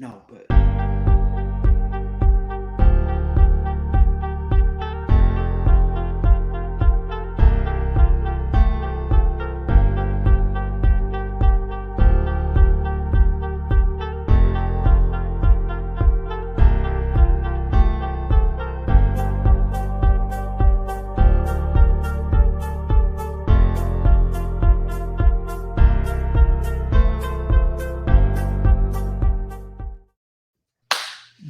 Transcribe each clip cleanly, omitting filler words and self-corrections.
No, but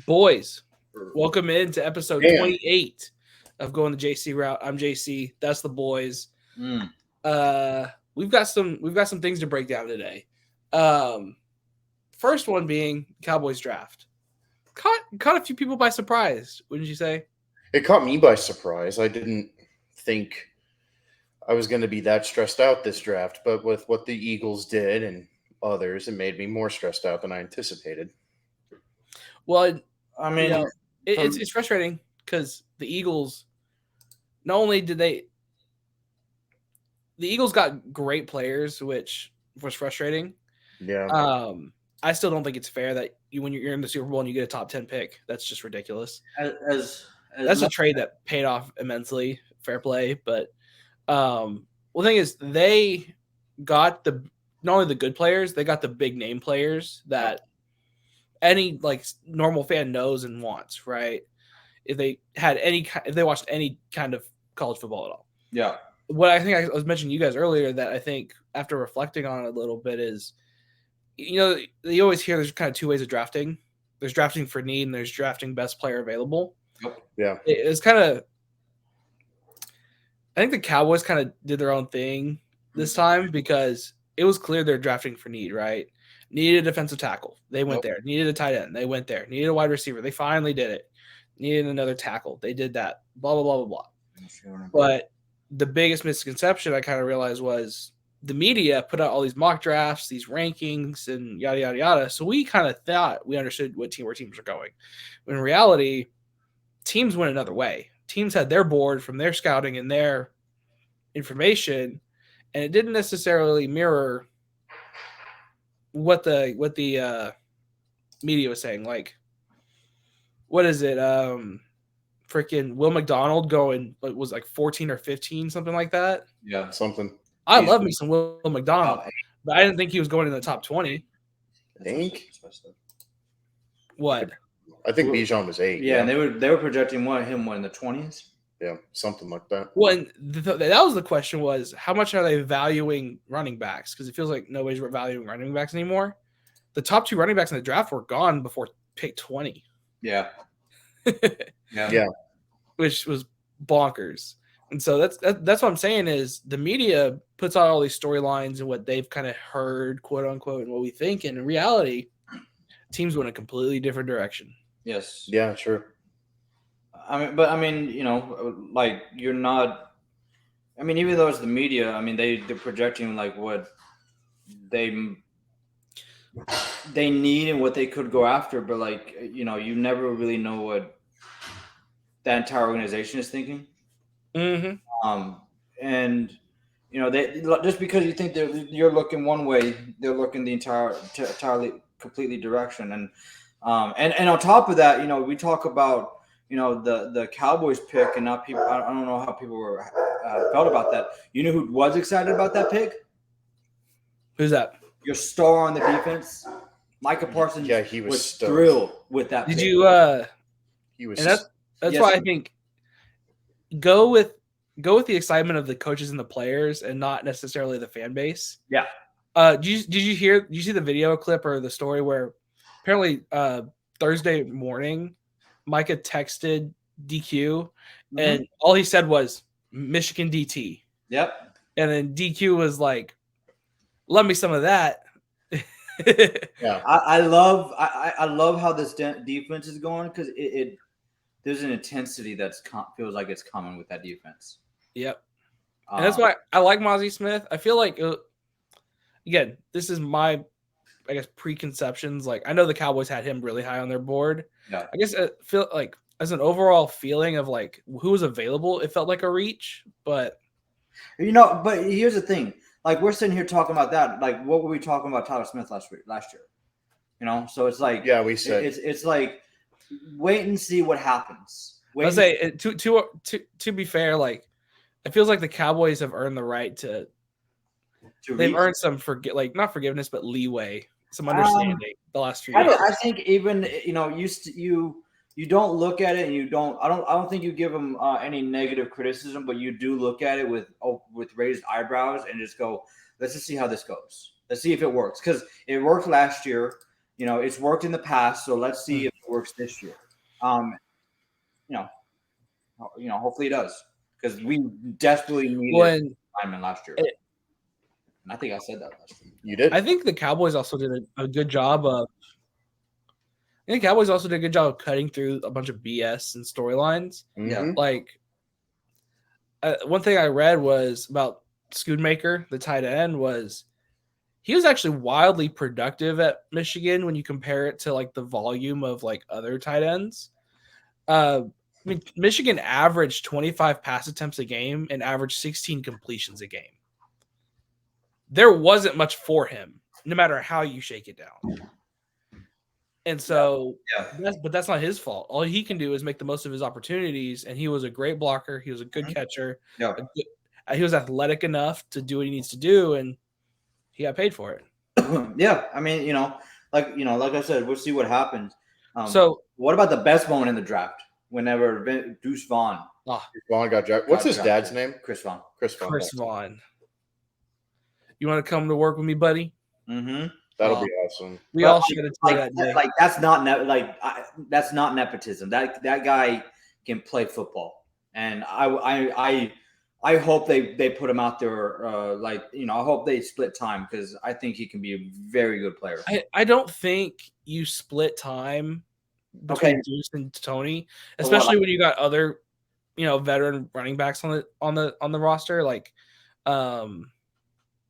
Boys, welcome into episode Damn. 28 of Going the JC Route. I'm JC. That's the boys. We've got some things to break down today. First one being Cowboys draft. Caught a few people by surprise, wouldn't you say? It caught me by surprise. I didn't think I was going to be that stressed out this draft, but with what the Eagles did and others, it made me more stressed out than I anticipated. Well, I mean, it's frustrating because the Eagles, not only did the Eagles got great players, which was frustrating. Yeah. I still don't think it's fair that when you're in the Super Bowl and you get a top 10 pick, that's just ridiculous. That's a trade that paid off immensely. Fair play, but the thing is, they got not only the good players, they got the big name players that any normal fan knows and wants, right? If they watched any kind of college football at all. Yeah. What I think I was mentioning to you guys earlier that I think after reflecting on it a little bit is, you always hear there's kind of two ways of drafting. There's drafting for need and there's drafting best player available. Yeah. It's kind of, I think the Cowboys kind of did their own thing this time because it was clear they're drafting for need, right? Needed a defensive tackle. They went there. Needed a tight end. They went there. Needed a wide receiver. They finally did it. Needed another tackle. They did that. Blah, blah, blah, blah, blah. But the biggest misconception I kind of realized was the media put out all these mock drafts, these rankings, and yada, yada, yada. So we kind of thought we understood where teams are going. When in reality, teams went another way. Teams had their board from their scouting and their information, and it didn't necessarily mirror what the media was saying. Like, what is it? Freaking Will McDonald going, it was like 14 or 15, something like that. Yeah, something. I love me some Will McDonald, but I didn't think he was going in the top 20. I think. What? I think Bijan was 8. Yeah, and they were projecting him in the 20s. Yeah, something like that. Well, and that was the question was, how much are they valuing running backs? Because it feels like nobody's valuing running backs anymore. The top 2 running backs in the draft were gone before pick 20. Yeah. Yeah. Which was bonkers. And so that's what I'm saying is the media puts out all these storylines and what they've kind of heard, quote unquote, and what we think. And in reality, teams went a completely different direction. Yes. Yeah, sure. You're not. I mean, even though it's the media, I mean, they're projecting like what they need and what they could go after, but you never really know what that entire organization is thinking. Mm-hmm. And they just because you think you're looking one way, they're looking the entirely completely direction. And on top of that, we talk about the Cowboys pick, and not people. I don't know how people were felt about that. You know who was excited about that pick? Who's that? Your star on the defense, Micah Parsons. Yeah, he was thrilled with that. Did pick. you? He was. And that's why I think go with the excitement of the coaches and the players, and not necessarily the fan base. Yeah. Did you see the video clip or the story where apparently Thursday morning Micah texted DQ and all he said was Michigan DT. Yep. And then DQ was like, "Love me some of that." Yeah. I love how this defense is going because it there's an intensity feels like it's coming with that defense. Yep. And that's why I like Mozzie Smith. I feel like, again, this is my, I guess, preconceptions. Like, I know the Cowboys had him really high on their board. Yeah. I guess I feel like as an overall feeling of like who was available, it felt like a reach. But but here's the thing: like we're sitting here talking about that. Like, what were we talking about Tyler Smith last year? So it's like Yeah, we said it's like wait and see what happens. Wait Let's say to be fair, like it feels like the Cowboys have earned the right to. to They've reach. earned some not forgiveness, but leeway, some understanding the last few years. I think even you don't look at it and you don't. I don't think you give them any negative criticism, but you do look at it with raised eyebrows and just go, let's just see how this goes. Let's see if it works because it worked last year. It's worked in the past, so let's see if it works this year. Hopefully it does because we desperately needed linemen last year. And I think I said that last year. you did. I think the Cowboys also did a good job of. I think Cowboys also did a good job of cutting through a bunch of BS and storylines. Mhm. Like, one thing I read was about Schoonmaker, the tight end, was he was actually wildly productive at Michigan when you compare it to like the volume of like other tight ends. I mean, Michigan averaged 25 pass attempts a game and averaged 16 completions a game. There wasn't much for him, no matter how you shake it down. And so, but that's not his fault. All he can do is make the most of his opportunities. And he was a great blocker. He was a good catcher. Yeah. He was athletic enough to do what he needs to do, and he got paid for it. Yeah, I mean, like I said, we'll see what happens. So, what about the best moment in the draft? Whenever Deuce Vaughn Vaughn got drafted. What's his dad's drafted. name? Chris Vaughn. Chris Vaughn. Chris Vaughn. You want to come to work with me, buddy? Mm-hmm. That'll be awesome. We all should have like, that day. like that's not that's not nepotism. That guy can play football, and I hope they put him out there. I hope they split time because I think he can be a very good player. I don't think you split time between Deuce and Tony, especially when you got other, veteran running backs on the roster. Like,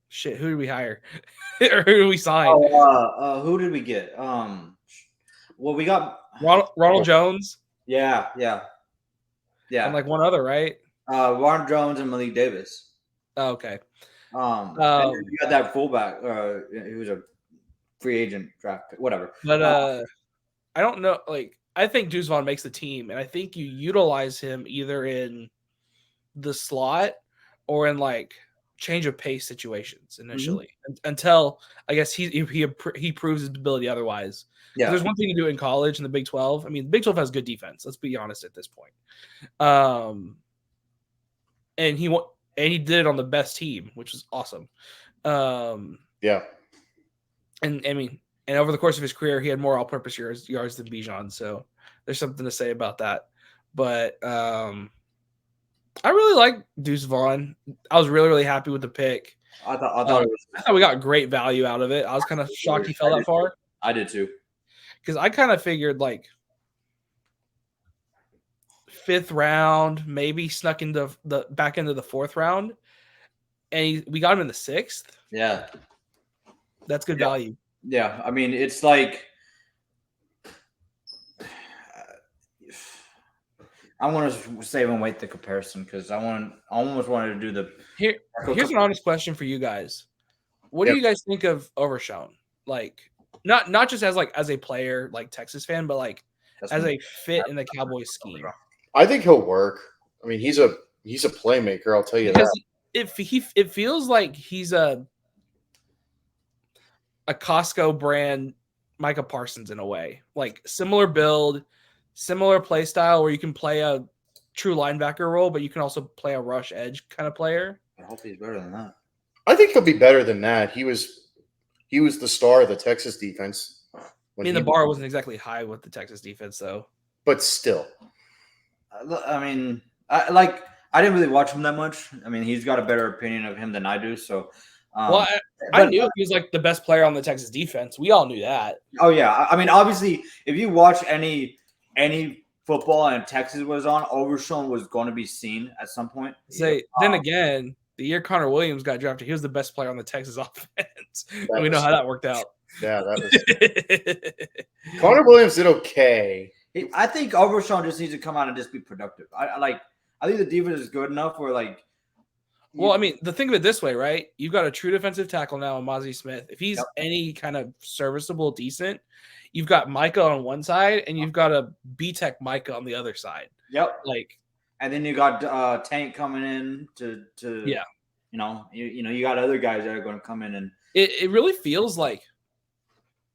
shit, who did we hire or who did we sign? Who did we get? Well, we got Ronald Jones. Yeah. And like one other, right? Ron Jones and Malik Davis. Oh, okay. And then we got that fullback. He was a free agent draft pick, whatever. But I don't know. Like, I think Deuce Vaughn makes the team, and I think you utilize him either in the slot or in like change of pace situations initially until I guess he proves his ability otherwise. Yeah, there's one thing to do in college in the Big 12. I mean, the Big 12 has good defense. Let's be honest at this point. And he did it on the best team, which is awesome. Yeah. And I mean, and over the course of his career, he had more all-purpose yards than Bijan. So there's something to say about that. But I really like Deuce Vaughn. I was really, really happy with the pick. I thought we got great value out of it. I was kind of shocked he fell that far. I did too. Because I kind of figured like 5th round, maybe snuck into the back end of the 4th round, and we got him in the 6th. Yeah, that's good value. Yeah, I mean it's like I want to save and wait the comparison because I almost wanted to do the. Here's an honest question for you guys: what do you guys think of Overshown? Like, not just as a player, like Texas fan, but like as a fit in the Cowboys scheme. I think he'll work. I mean, he's a playmaker. I'll tell you that. It feels like he's a Costco brand Micah Parsons in a way, like similar build, similar play style where you can play a true linebacker role, but you can also play a rush edge kind of player. I hope he's better than that. I think he'll be better than that. He was the star of the Texas defense. I mean, the bar wasn't exactly high with the Texas defense, though. But still. I mean, I didn't really watch him that much. I mean, he's got a better opinion of him than I do. So, I knew he was like the best player on the Texas defense. We all knew that. Oh yeah, I mean, obviously, if you watch any football and Texas was on, Overshown was going to be seen at some point. Then again, the year Connor Williams got drafted, he was the best player on the Texas offense. And we know how that worked out. Yeah, that was. Connor Williams did okay. I think Overshown just needs to come out and just be productive. I think the defense is good enough where like. Well, I mean, the think of it this way, right? You've got a true defensive tackle now in Mozzie Smith. If he's Yep. any kind of serviceable, decent, you've got Micah on one side and you've got a B-Tech Micah on the other side. Yep. Like, And then you got Tank coming in to Yeah. you got other guys that are going to come in and it really feels like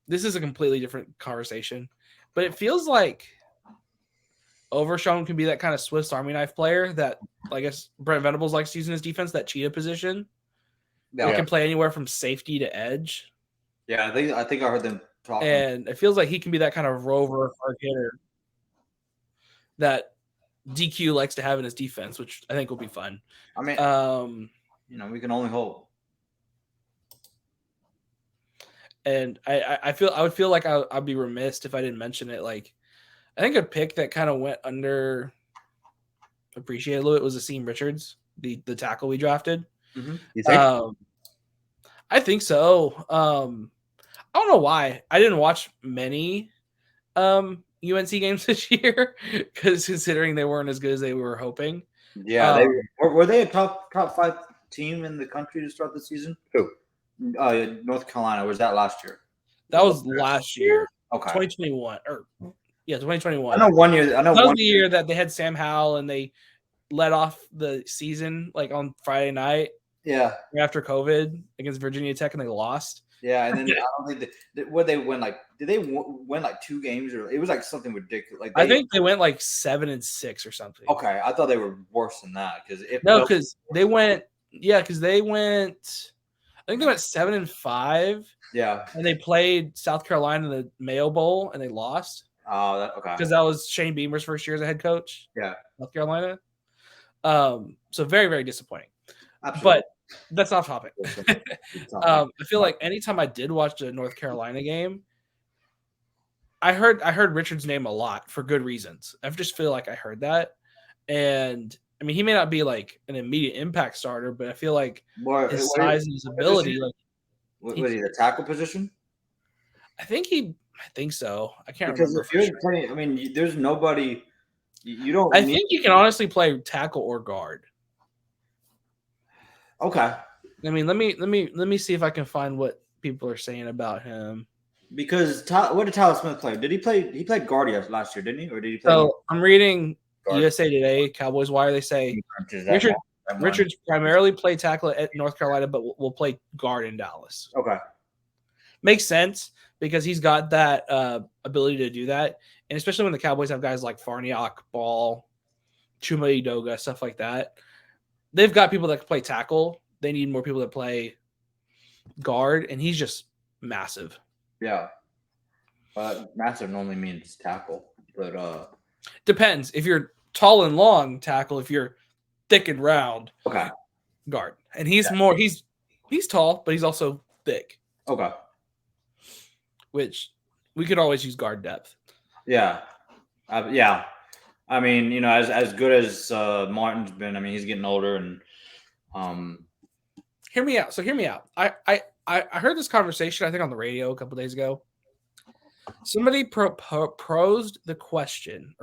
this is a completely different conversation, but it feels like Overshown can be that kind of Swiss Army knife player that I guess Brent Venables likes using his defense, that cheetah position. yeah, He can play anywhere from safety to edge. yeah. I think I heard them talking. And it feels like he can be that kind of rover hard hitter that DQ likes to have in his defense, which I think will be fun. I mean, we can only hope. And I would feel like I'd be remiss if I didn't mention it. Like, I think a pick that kind of went under appreciated a little bit was Asim Richards, the tackle we drafted. You think? I think so. I don't know why. I didn't watch many UNC games this year because considering they weren't as good as they were hoping. Yeah, were they a top 5 team in the country to start the season? Who? North Carolina. Was that last year? That was last year, Okay. 2021 2021. I know 1 year. I know That was one the year that they had Sam Howell and they let off the season like on Friday night Yeah, after COVID against Virginia Tech and they lost. yeah, and then I don't think they win like. Did they win like 2 games or it was like something ridiculous? Like I think they went like 7-6 or something. Okay, I thought they were worse than that because they went. Yeah, because they went. I think they went 7-5, yeah. and they played South Carolina in the Mayo Bowl, and they lost Oh, okay. because that was Shane Beamer's first year as a head coach. Yeah, South Carolina. So very, very disappointing. absolutely. But that's off topic. I feel like anytime I did watch the North Carolina game, I heard Richard's name a lot for good reasons. I just feel like I heard that, and I mean he may not be like an immediate impact starter, but I feel like his size and his ability, like what is he, the tackle position? I think so. I can't Because remember. if you're playing, I mean, there's nobody. You don't. I think you can honestly play tackle or guard. Okay. I mean, let me see if I can find what people are saying about him. Because what did Tyler Smith play? Did he play? He played guard last year, didn't he? Or did he play? So I'm reading guard? USA Today, Cowboys Wire. They say Richards primarily played tackle at North Carolina, but will play guard in Dallas. Okay. Makes sense because he's got that ability to do that, and especially when the Cowboys have guys like Farniok, Ball, Chuma Edoga, stuff like that. They've got people that can play tackle. They need more people that play guard, and he's just massive. Yeah. Massive normally means tackle, but depends. If you're tall and long, tackle. If you're thick and round, okay, guard. And he's he's tall, but he's also thick. Okay. Which we could always use guard depth. Yeah. Yeah. I mean, as good as Martin's been, I mean, he's getting older and Hear me out. So hear me out. I heard this conversation, I think, on the radio a couple days ago. Somebody posed the question.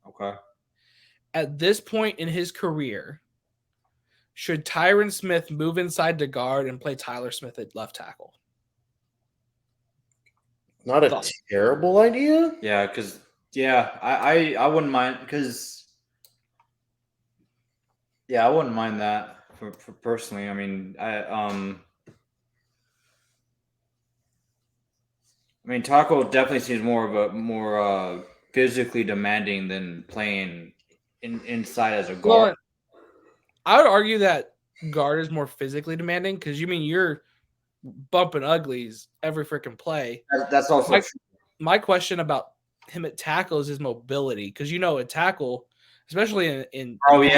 Okay. At this point in his career, should Tyron Smith move inside to guard and play Tyler Smith at left tackle? Not a terrible idea. Yeah, because I wouldn't mind because I wouldn't mind that for personally. I mean, Taco definitely seems more physically demanding than playing inside as a guard. Well, I would argue that guard is more physically demanding because you're bumping uglies every freaking play. That's also my question about him at tackle is his mobility because at tackle, especially in you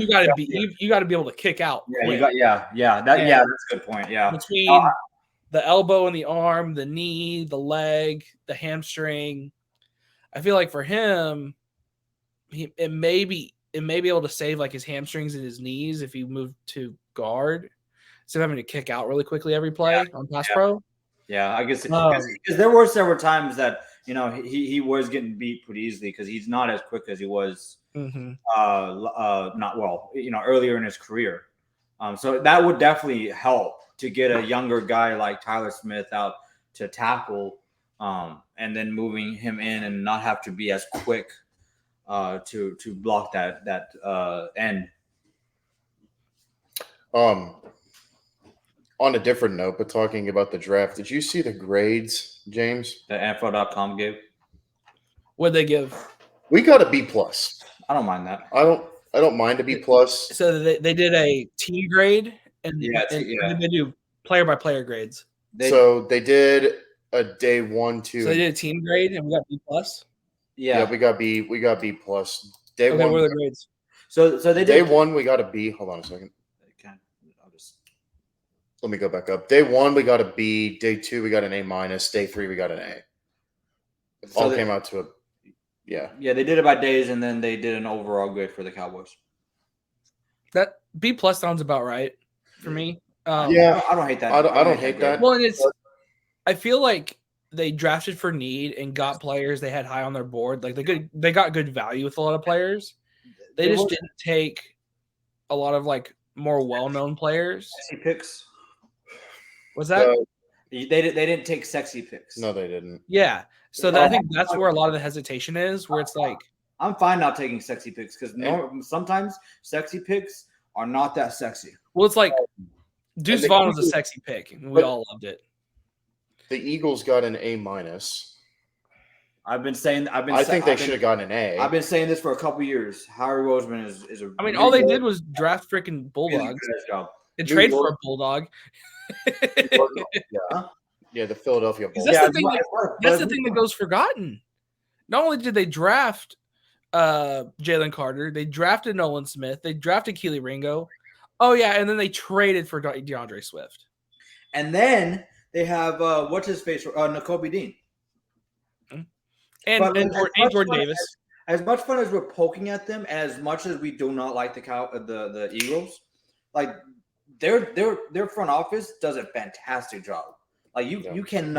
got to be able to kick out. That's a good point. Yeah, between the elbow and the arm, the knee, the leg, the hamstring. I feel like for him, it may be able to save like his hamstrings and his knees if he moved to guard instead of having to kick out really quickly every play on pass pro. Yeah, I guess because there were several times that he was getting beat pretty easily because he's not as quick as he was Mm-hmm. not well, earlier in his career. So that would definitely help to get a younger guy like Tyler Smith out to tackle, and then moving him in and not have to be as quick to block that end. On a different note, but talking about the draft, did you see the grades, James? The NFL.com gave. What'd they give? We got a B plus. I don't mind that. I don't mind a B plus. So they did a team grade, and Yeah, and they do player by player grades. So they did a day 1, 2. So they did a team grade, and we got B plus. Yeah, we got B plus. Day Okay, one. what are the grades? So they Day did 1 we got a B. Hold on a second. I'll just Let me go back up. Day 1 we got a B. Day 2 we got an A minus. Day 3 we got an A. It all came out to a yeah. Yeah, they did it by days, and then they did an overall grade for the Cowboys. That B plus sounds about right for me. Yeah, I don't hate that. I don't hate that. Well, and I feel like they drafted for need and got players they had high on their board. Like they got good value with a lot of players. They just didn't take a lot of like more well-known players. Sexy picks. Was that? They didn't take sexy picks. No, they didn't. Yeah. So I think that's where a lot of the hesitation is, where it's like I'm fine not taking sexy picks because sometimes sexy picks are not that sexy. well, it's like Deuce Vaughn was a sexy pick, and we all loved it. The Eagles got an A minus. I think they should have gotten an A. I've been saying this for a couple years. Howie Roseman is a. I mean, all they did was draft freaking Bulldogs and trade for a Bulldog. Yeah, the Philadelphia Bulls. That's the thing that goes forgotten. Not only did they draft Jalen Carter, they drafted Nolan Smith, they drafted Keely Ringo. Oh yeah, and then they traded for DeAndre Swift. And then they have what's his face, Nakobe Dean, and Jordan Davis. As much fun as we're poking at them, as much as we do not like the Eagles, like their front office does a fantastic job. Like you can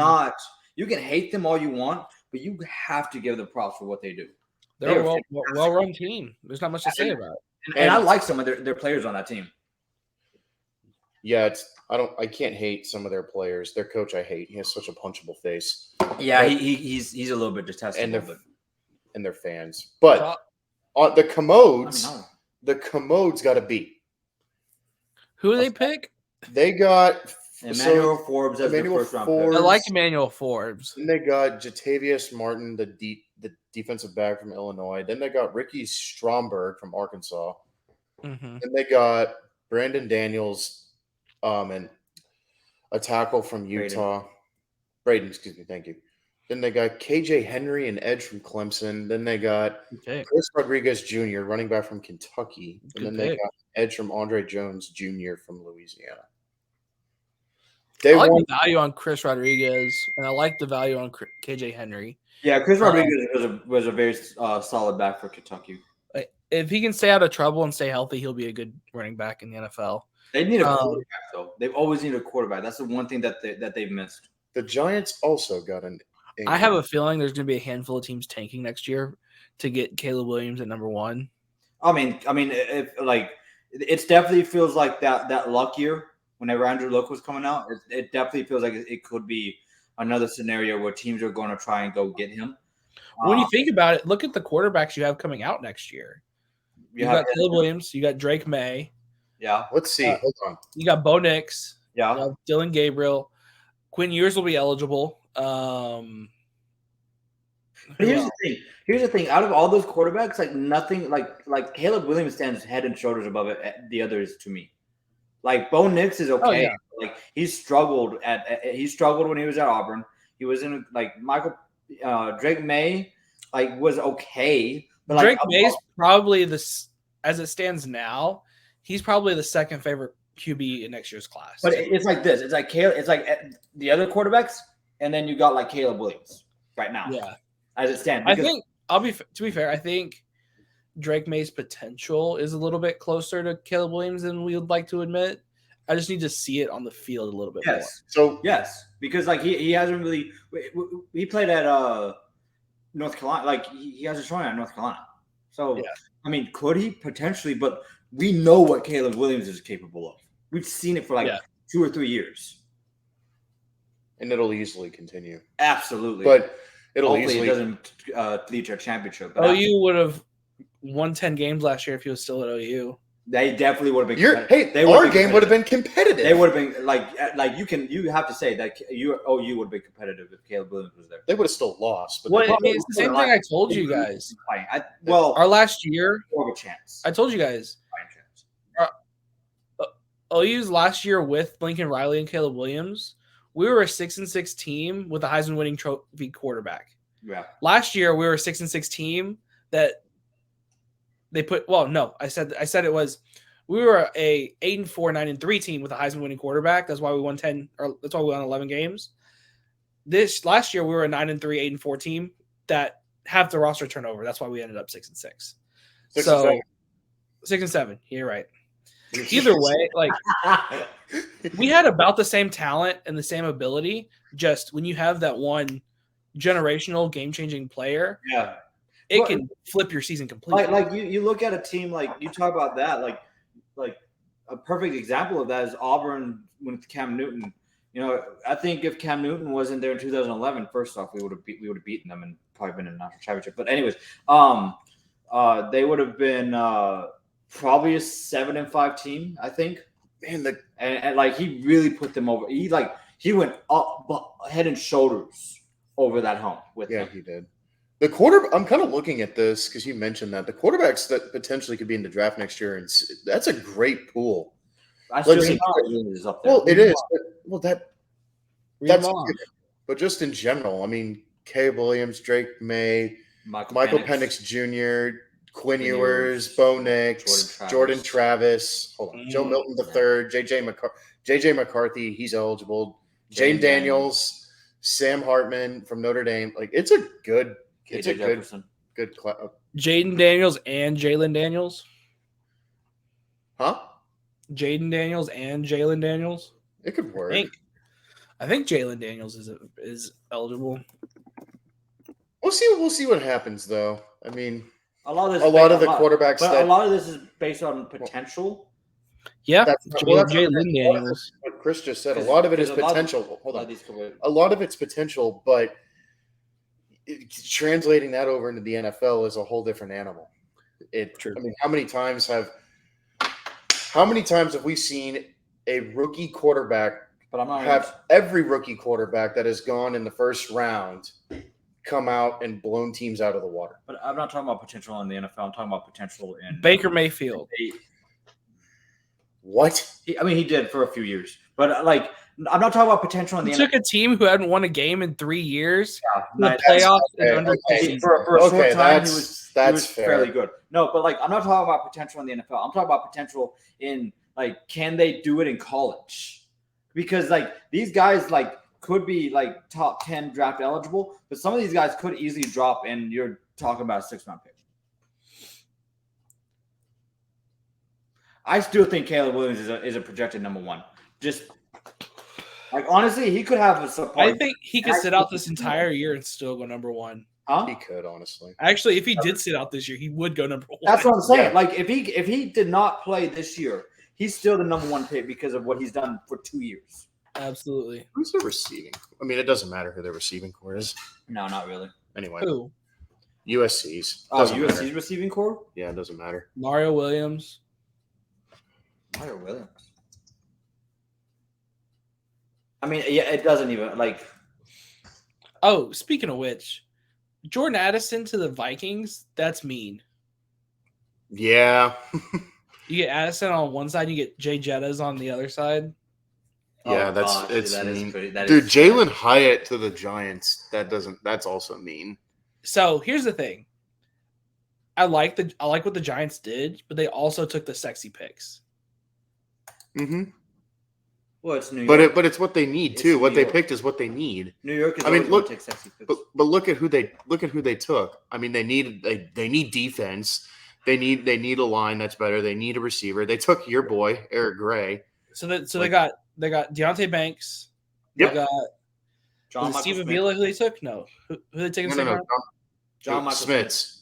hate them all you want, but you have to give them props for what they do. They're a well-run team. There's not much to say about it. And I like some of their players on that team. Yeah, I can't hate some of their players. Their coach I hate. He has such a punchable face. Yeah, he's a little bit detestable. And their fans. But on the Commodes, the Commodes got a B. Who do they pick? They got Emmanuel Forbes as their first round pick. I like Emmanuel Forbes. Then they got Jatavius Martin, the defensive back from Illinois. Then they got Ricky Stromberg from Arkansas. Mm-hmm. Then they got Brandon Daniels, and a tackle from Utah. Braden, excuse me, thank you. Then they got KJ Henry, an edge from Clemson. Then they got Chris Rodriguez Jr., running back from Kentucky. And then they got edge from Andre Jones Jr. from Louisiana. I like the value on Chris Rodriguez, and I like the value on KJ Henry. Yeah, Chris Rodriguez was a very solid back for Kentucky. If he can stay out of trouble and stay healthy, he'll be a good running back in the NFL. They need a quarterback, though. They've always needed a quarterback. That's the one thing that they've missed. The Giants also got an. I have a feeling there's going to be a handful of teams tanking next year to get Caleb Williams at number 1. I mean, it definitely feels like that luck year. Whenever Andrew Luck was coming out, it definitely feels like it could be another scenario where teams are going to try and go get him. When you think about it, look at the quarterbacks you have coming out next year. You got Caleb Williams. You got Drake May. Yeah. Let's see. Hold on. You got Bo Nix. Yeah. You got Dylan Gabriel. Quinn Ewers will be eligible. Here's the thing. Out of all those quarterbacks, like nothing, like Caleb Williams stands head and shoulders above the others to me. Like Bo Nix is okay. Oh, yeah. Like he struggled when he was at Auburn. He was in Drake May was okay. But Drake May's probably as it stands now, he's probably the second favorite QB in next year's class. But it's like this. It's like the other quarterbacks, and then you got like Caleb Williams right now. Yeah. As it stands. To be fair, I think Drake May's potential is a little bit closer to Caleb Williams than we would like to admit. I just need to see it on the field a little bit more. Because like he hasn't really. He played at North Carolina. Like he hasn't shown at North Carolina. So Yeah. I mean, could he potentially? But we know what Caleb Williams is capable of. We've seen it for like Yeah. 2 or 3 years. And it'll easily continue. Absolutely. But it'll hopefully easily it doesn't lead to a championship. But OU would have won 10 games last year if he was still at OU. they definitely would have been. our game would have been competitive. They would have been like you have to say that OU would have been competitive if Caleb Williams was there. They would have still lost. But Well, they- I mean, it's the same thing I told you guys. Well, Our last year, more of a chance. I told you guys, OU's last year with Lincoln Riley and Caleb Williams, we were a 6-6 team with a Heisman winning trophy quarterback. Yeah. Last year we were a 6-6 team that they put. Well, no, I said it was. We were a 8-4, 9-3 team with a Heisman winning quarterback. That's why we won 10. Or that's why we won 11 games. This last year we were a 9-3, 8-4 team that have the roster turnover. That's why we ended up 6-6. 6-7. You're right. Either way, like we had about the same talent and the same ability. Just when you have that one generational game-changing player, Yeah. it can flip your season completely. Like you look at a team like you talk about that like a perfect example of that is Auburn with Cam Newton. You know, I think if Cam Newton wasn't there in 2011, first off, we would have beaten them and probably been in a national championship. But anyways, they would have been probably a 7-5 team, I think. Man, and like he really put them over. He went up head and shoulders over that hump with them. he did. I'm kind of looking at this because you mentioned that the quarterbacks that potentially could be in the draft next year, and that's a great pool. I still Like, think Caleb Williams is up there. Well, it is. That's Read but just in general, I mean, Caleb Williams, Drake May, Michael Penix Jr., Quinn Ewers, Bo Nix, Jordan Travis, hold on, Joe Milton III, JJ McCarthy, he's eligible. Jane Daniels, Sam Hartman from Notre Dame. Like it's a good Jaden Daniels and Jalen Daniels. Huh? Jaden Daniels and Jalen Daniels. It could work. I think Jalen Daniels is eligible. We'll see what happens though. I mean, a lot of quarterbacks, but a lot of this is based on potential. Yeah, Jalen Daniels. What Chris just said. A lot of it is potential. Hold on. A lot of it's potential, but translating that over into the NFL is a whole different animal. True. I mean, how many times have we seen a rookie quarterback? But I'm not every rookie quarterback that has gone in the first round come out and blown teams out of the water. But I'm not talking about potential in the NFL. I'm talking about potential in Baker Mayfield. What? He did for a few years, but I'm not talking about potential in the NFL. Took a team who hadn't won a game in 3 years, the playoffs, and under for a short time, he was fair. fairly good. No, but I'm not talking about potential in the NFL. I'm talking about potential in can they do it in college? Because these guys could be top 10 draft eligible, but some of these guys could easily drop, and you're talking about a 6-round pick. I still think Caleb Williams is a projected number one. Just honestly, he could have a support. I think he could sit out this entire year and still go number one. Huh? He could, honestly. Actually, if he did sit out this year, he would go number one. That's what I'm saying. Yeah. If he did not play this year, he's still the number one pick because of what he's done for 2 years. Absolutely. Who's the receiving? I mean, it doesn't matter who the receiving core is. No, not really. Anyway, Who? USC's. USC's matter. Receiving core? Yeah, it doesn't matter. Mario Williams. Mario Williams. I mean, yeah, it doesn't even Oh, speaking of which, Jordan Addison to the Vikings. That's mean. Yeah. You get Addison on one side, you get Jay Jettas on the other side. Yeah, that is mean. pretty. Dude, Jalen Hyatt to the Giants. That's also mean. So here's the thing. I like what the Giants did, but they also took the sexy picks. Mm-hmm. Well, it's New York. But it's what they need It's too. New What they York. picked is what they need. New York is look, take sexy picks. but look at who they took. I mean, they need defense. They need a line that's better. They need a receiver. They took your boy Eric Gray. So they got Deontay Banks. Yep. They got John Steve Michael Smith. Avila, who they took? No. Who they taking No. second round? John Michael Smits.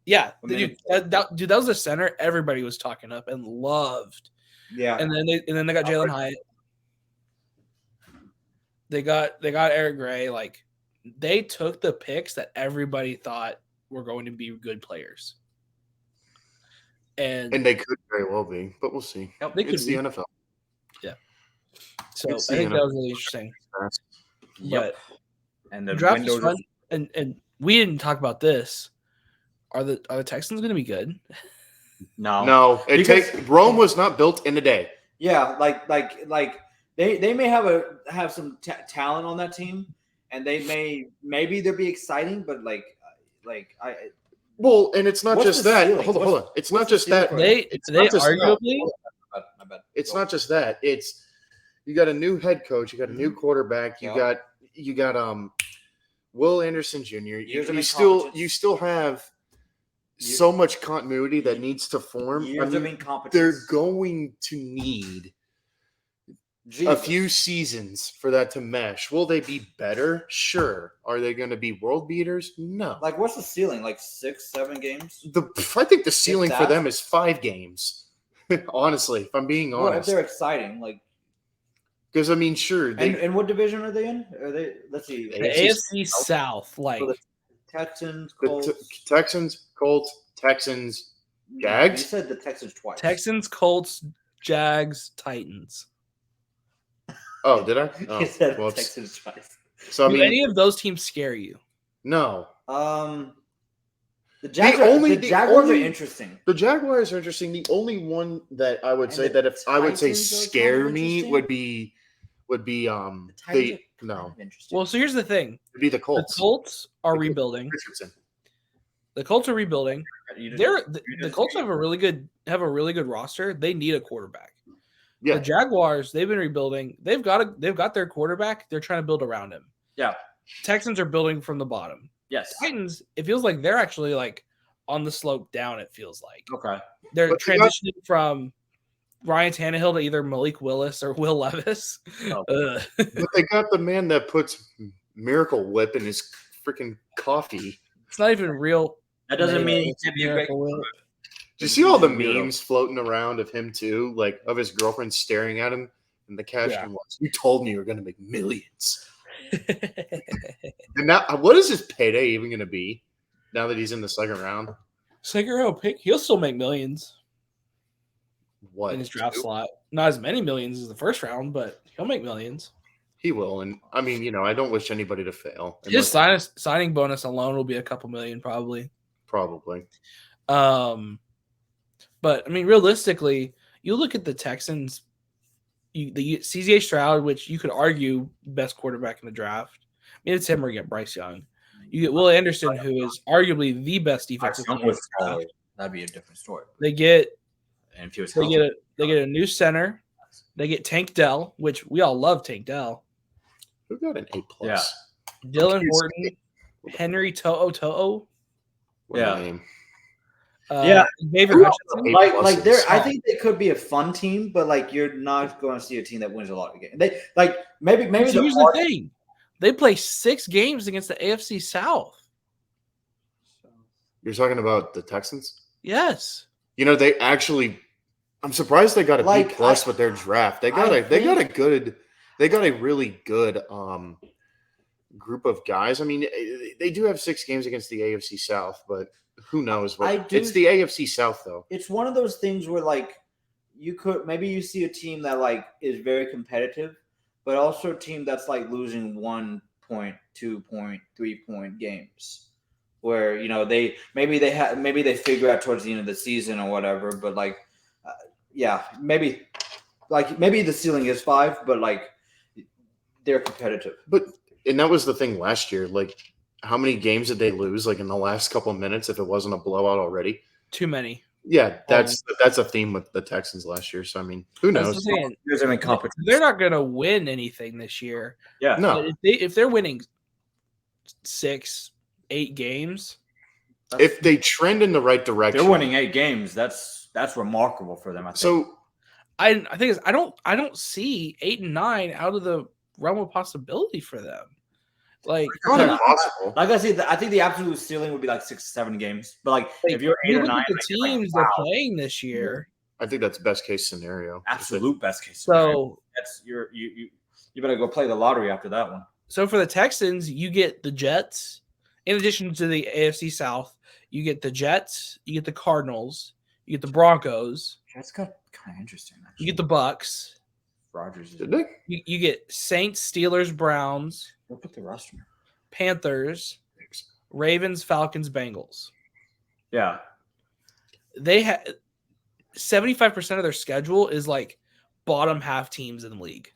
Yeah, I mean, dude, that was the center everybody was talking up and loved. Yeah. And then they got Jalen Hyatt. They got Eric Gray. Like they took the picks that everybody thought were going to be good players. And they could very well be, but we'll see. they could It's the be. NFL. So It's I the think that NFL. was really interesting. Yep. But And the the draft is windows. fun, and we didn't talk about this. Are the Texans going to be good? No, Because- Rome was not built in a day. Yeah, like they may have some talent on that team, and maybe they'll be exciting, but Well, and it's not What's just the that. ceiling? Hold on. It's not what's the just that. ceiling? It's They not just that. arguably my bad. It's not just that. It's you got a new head coach, you got a new quarterback, you Yeah. got Will Anderson Jr. Years of You still incompetence. have so much continuity that needs to form. Years I of mean, incompetence. they're going to need a Jesus. few seasons for that to mesh. Will they be better? Sure. Are they going to be world beaters? No. Like, what's the ceiling? Like 6-7 games? I think the ceiling for that. them is 5 games. Honestly, if I'm being Well, if honest. they're exciting, like, Because I mean, sure, and what division are they in? Are they? Let's see. The the AFC South, like So the Texans, the Colts. Texans, Colts, Texans. You Jags? said the Texans twice. Texans, Colts, Jags, Titans. Oh, did I? Oh, You said whoops. Texans twice. So I Do mean, any of those teams scare you? no. The Jags the Jaguars only- are interesting. The Jaguars are interesting. The only one that I would And say the that if I would say Titans are kind scare of me interesting. would be The Titans the are no, kind of interesting. Well, so here's the thing: it'd be the the Colts. Colts are rebuilding. Richardson. The Colts are rebuilding. You just- They're you the just- Colts have a really good roster. They need a quarterback. Yeah. The Jaguars, they've been rebuilding. They've got their quarterback. They're trying to build around him. Yeah. Texans are building from the bottom. Yes. Titans, it feels like they're actually like on the slope down. It feels like Okay. they're But they got- transitioning from Ryan Tannehill to either Malik Willis or Will Levis. Oh. But they got the man that puts Miracle Whip in his freaking coffee. It's not even real. That doesn't Maybe mean he it's can't be a great. Miracle Whip. Do you see all the Weirdo. memes floating around of him too, like of his girlfriend staring at him? And the caption Yeah. was, "You told me you were going to make millions." And now, what is his payday even going to be now that he's in the second round? Second round pick, he'll still make millions What in his draft slot. Not as many millions as the first round, but he'll make millions. He will, and I mean, I don't wish anybody to fail. His signing bonus alone will be a couple million, probably. Probably. But I mean, realistically, you look at the Texans, the CJ Stroud, which you could argue best quarterback in the draft. I mean, it's him or get Bryce Young. You get Will Anderson, who is arguably the best defensive player in the draft. That'd be a different story. They get And if he was they healthy, get a new center. They get Tank Dell, which we all love Tank Dell. Who got an A+? Yeah. Dylan Okay, Horton, Henry To'o. What Yeah. a name. Yeah. David Who- Hutchinson. like they're. I Oh. think they could be a fun team, but like you're not going to see a team that wins a lot of games. They like maybe So here's the thing: they play 6 games against the AFC South. You're talking about the Texans? Yes, They actually. I'm surprised they got a Like, B+ with their draft. They got a really good group of guys. I mean, they do have 6 games against the AFC South, but who knows what? It's the AFC South though. it's one of those things where like you see a team that like is very competitive, but also a team that's like losing 1 point, 2 point, 3 point games, where they figure out towards the end of the season or whatever. But like, maybe the ceiling is 5, but like they're competitive. And that was the thing last year. Like, how many games did they lose? Like in the last couple of minutes, if it wasn't a blowout already. too many. Yeah, that's a theme with the Texans last year. So I mean, who That's knows? the thing. There's an incompetence. They're not going to win anything this year. Yeah. No, But if they're winning 6, 8 games, if they trend in the right direction, They're winning 8 games. That's remarkable for them. I think. So I think I don't see 8 and 9 out of the realm of possibility for them. Like, Not Yeah. impossible. Like I said, I think the absolute ceiling would be like 6 to 7 games. But like if you're 8 you or look 9, at the like, you're like, teams they're wow, playing this year. I think that's best case scenario. absolute best case scenario. So, That's you better go play the lottery after that one. so for the Texans, you get the Jets. In addition to the AFC South, you get the Jets, you get the Cardinals, you get the Broncos, That's kind of interesting. you Actually. get the Bucks, Rodgers. Did they? you get Saints, Steelers, Browns, We'll put the roster. Panthers, Ravens, Falcons, Bengals. Yeah. They had 75% of their schedule is like bottom half teams in the league.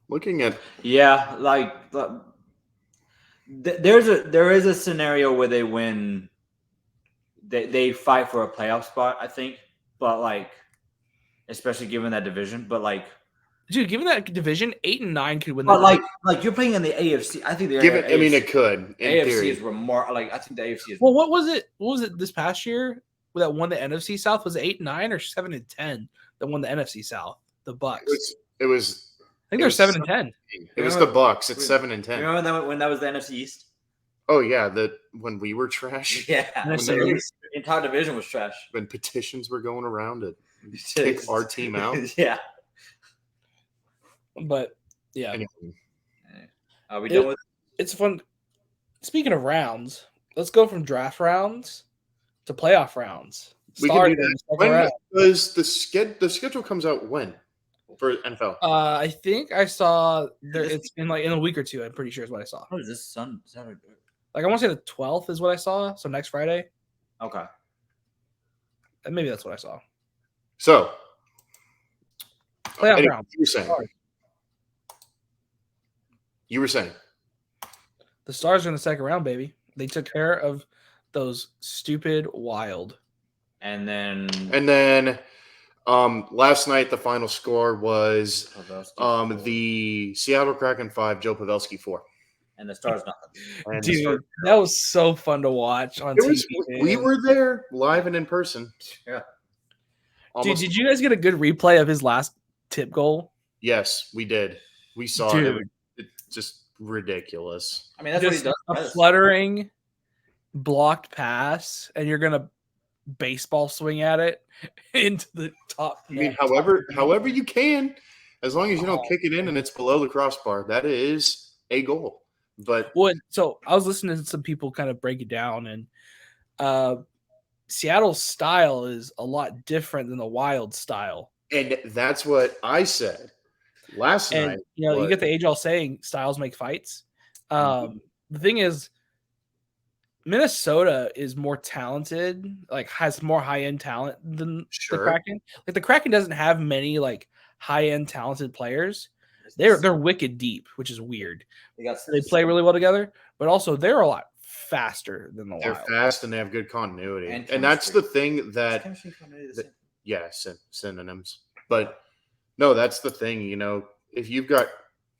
Looking at Yeah, like there is a scenario where they win. They fight for a playoff spot, I think, but like, especially given that division, but like, Dude, given that division, 8 and 9 could win. but that like you're playing in the AFC. I think the given, I mean, AFC, it could in AFC theory. is remarkable. Like I think the AFC is. Well, what was it? What was it this past year that won the NFC South? Was it 8 and 9 or 7 and 10 that won the NFC South? The Bucks. It was. I think it they're was 7 and 10. It was the Bucks. It's 7 and You 10. remember when that was the NFC East? Oh yeah, when we were trash, Yeah, NFC the East. entire division was trash. when petitions were going around to kick our team out. Yeah. But yeah, Anyway, Are we done with? it's fun. Speaking of rounds, let's go from draft rounds to playoff rounds. we can Start do in the that. second When round. does the schedule comes out when for NFL? I think I saw there. It's in like in a week or two. I'm pretty sure is what I saw. What is this Sun? Saturday? Like I want to say the 12th is what I saw. So next Friday, Okay. and maybe that's what I saw. So Playoff anyway, round. you were saying. Sorry. You were saying. The Stars are in the second round, baby. They took care of those stupid Wild. And then Last night the final score was the Seattle Kraken 5, Joe Pavelski 4. and the Stars nothing. And the Dude, Stars- that was so fun to watch on it was, TV. we man. were there live and in person. Yeah. Dude, Almost- did you guys get a good replay of his last tip goal? Yes, we did. We saw Dude. it. It's just ridiculous. I mean, that's what he Just does. a best. fluttering blocked pass, and you're gonna baseball swing at it into the top. I mean, net. however you can, as long as you don't kick it in and it's below the crossbar, that is a goal. But Well, so I was listening to some people kind of break it down, and Seattle's style is a lot different than the Wild style. and that's what I said last And night. you know, you was- get the age-old saying, "Styles make fights." The thing is, Minnesota is more talented, like has more high-end talent than Sure. the Kraken. Like the Kraken doesn't have many like high-end talented players. They're wicked deep, which is weird. They play really well together, but also they're a lot faster than the They're Wild. fast and they have good continuity. And And that's the chemistry. thing that Chemistry kind of is- that- yeah, synonyms. But no, that's the thing, you know, if you've got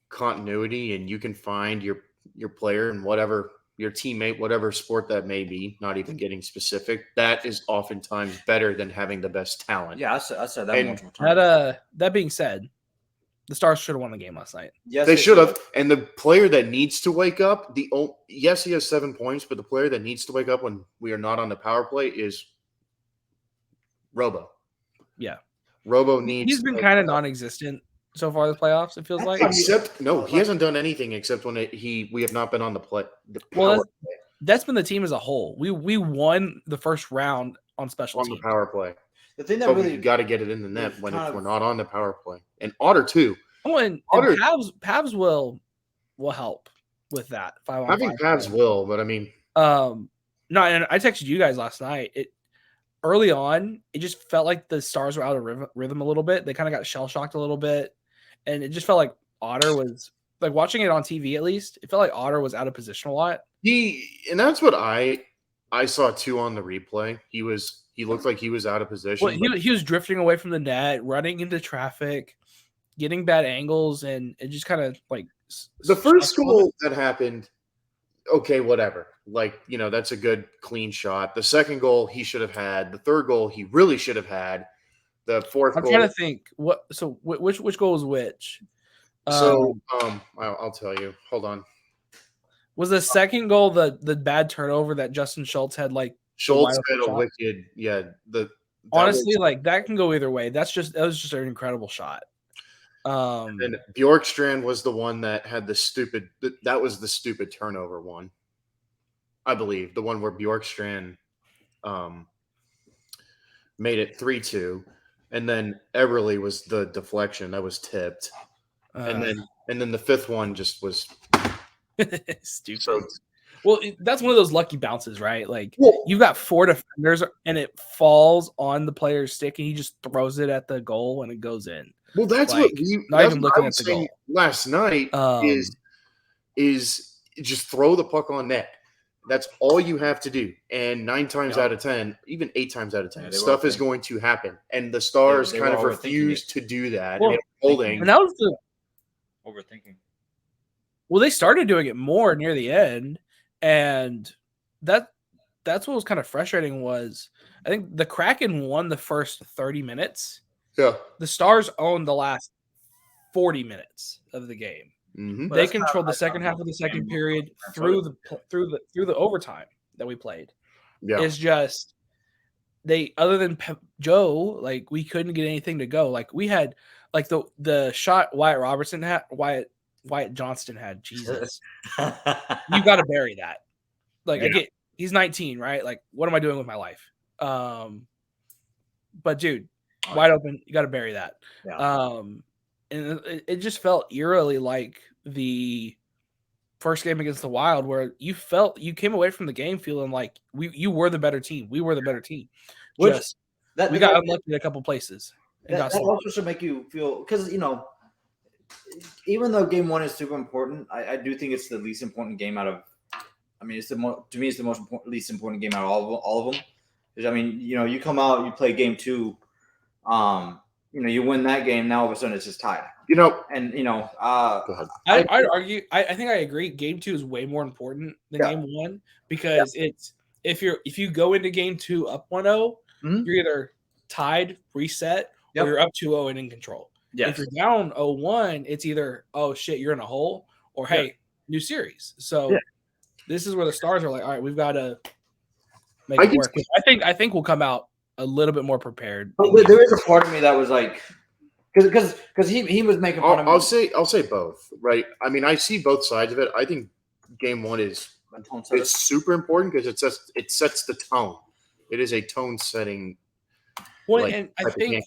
continuity and you can find your player and whatever your teammate, whatever sport that may be, not even getting specific, that is oftentimes better than having the best talent. Yeah, I said that And multiple times. That being said, the Stars should have won the game last night. Yes, They should have. And the player that needs to wake up, yes, he has 7 points, but the player that needs to wake up when we are not on the power play is Robo. Yeah. Robo needs. He's been to- kind of non-existent so far. The playoffs, it feels like. Except no, he hasn't done anything except when we have not been on the play. The Well, power that's been the team as a whole. We won the first round on special on the teams. power play. The thing that But really we got to get it in the net we've when kind we're of- not on the power play. And Otter too. Oh, and Otter- Pavs will help with that. 5-on-5 Having Pavs will, but I mean, No, and I texted you guys last night. Early on, it just felt like the Stars were out of rhythm a little bit. They kind of got shell shocked a little bit, and it just felt like Otter was like watching it on TV. At least it felt like Otter was out of position a lot. and that's what I saw too on the replay. He looked like he was out of position. Well, he was drifting away from the net, running into traffic, getting bad angles, and it just kind of like the first goal that happened, okay, whatever. Like, you know, that's a good clean shot. The second goal he should have had. The third goal he really should have had. The fourth I'm goal. trying to think which goal was which. So, I'll tell you. Hold on. Was the second goal the bad turnover that Justin Schultz had like Schultz wide had open a shot? wicked, that Honestly, was, like that can go either way. That was just an incredible shot. and Bjorkstrand was the one that had the stupid. That was the stupid turnover one, I believe. The one where Bjorkstrand made it 3-2, and then Eberle was the deflection that was tipped, and then the fifth one just was stupid. so. Well, that's one of those lucky bounces, right? Like Well, you've got 4 defenders and it falls on the player's stick and he just throws it at the goal and it goes in. Well, that's Like, what we. not That's even what looking I at was the saying goal. last night. Is just throw the puck on net. That's all you have to do. And 9 times out of 10, even 8 times out of 10, stuff is going to happen. And the Stars They kind of were refuse to do that. Well, and holding. And that was Overthinking. well, they started doing it more near the end, and that's what was kind of frustrating was I think the Kraken won the first 30 minutes. Yeah. The Stars owned the last 40 minutes of the game. Mm-hmm. They controlled the second half of the second period through the overtime that we played. Yeah. It's just they other than Joe, like we couldn't get anything to go. Like we had like the shot Wyatt Robertson had Wyatt Johnston had. Jesus, you got to bury that. Like I get he's 19, right? Like what am I doing with my life? But dude, wide open, you got to bury that. Yeah. And it just felt eerily like the first game against the Wild, where you came away from the game feeling like you were the better team. We were the better team. We got unlucky in a couple places. That also should make you feel because even though game 1 is super important, I do think it's the least important game out of. I mean, to me, it's the least important game out of all of them. Because I mean, you come out, you play game 2. You win that game. Now all of a sudden it's just tied. Go ahead. I'd argue. I think I agree. Game 2 is way more important than game 1 because it's if you go into game 2 up 1-0, you're either tied, reset, or you're up 2-0 and in control. Yes. If you're down 0-1, it's either oh shit you're in a hole or hey new series. So this is where the Stars are like, all right, we've got to make it work. I think we'll come out a little bit more prepared. But there is a part of me that was like, because he was making fun of me. I'll say both, right? I mean, I see both sides of it. I think game 1 is it's super important because it sets the tone. It is a tone setting. Well, and I think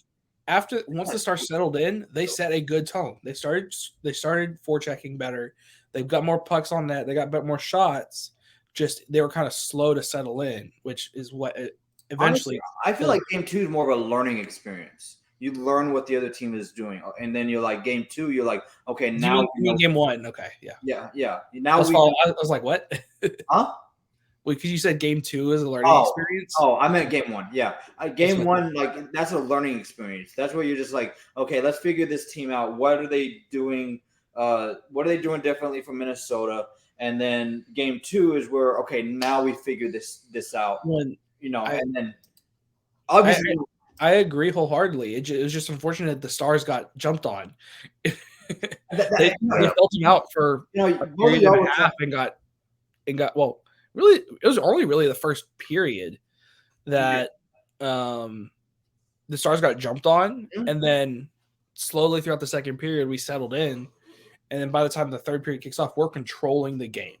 once the Stars settled in, they set a good tone. They started forechecking better. They've got more pucks on net. They got more shots. Just they were kind of slow to settle in, which is what eventually. Honestly, I feel like game 2 is more of a learning experience. You learn what the other team is doing, and then you're like game 2. You're like, okay, now you mean game 1. Okay, yeah. Now I was like, what? Huh? Wait, because you said game 2 is a learning experience. Oh, I meant game 1. Yeah, game 1, like that's a learning experience. That's where you're just like, okay, let's figure this team out. What are they doing? What are they doing differently from Minnesota? And then game 2 is where okay, now we figure this out. And then obviously. I agree wholeheartly. It was just unfortunate that the Stars got jumped on. they felt him out for a period and a half and got well. Really, it was only really the first period that the Stars got jumped on, and then slowly throughout the second period we settled in, and then by the time the third period kicks off, we're controlling the game.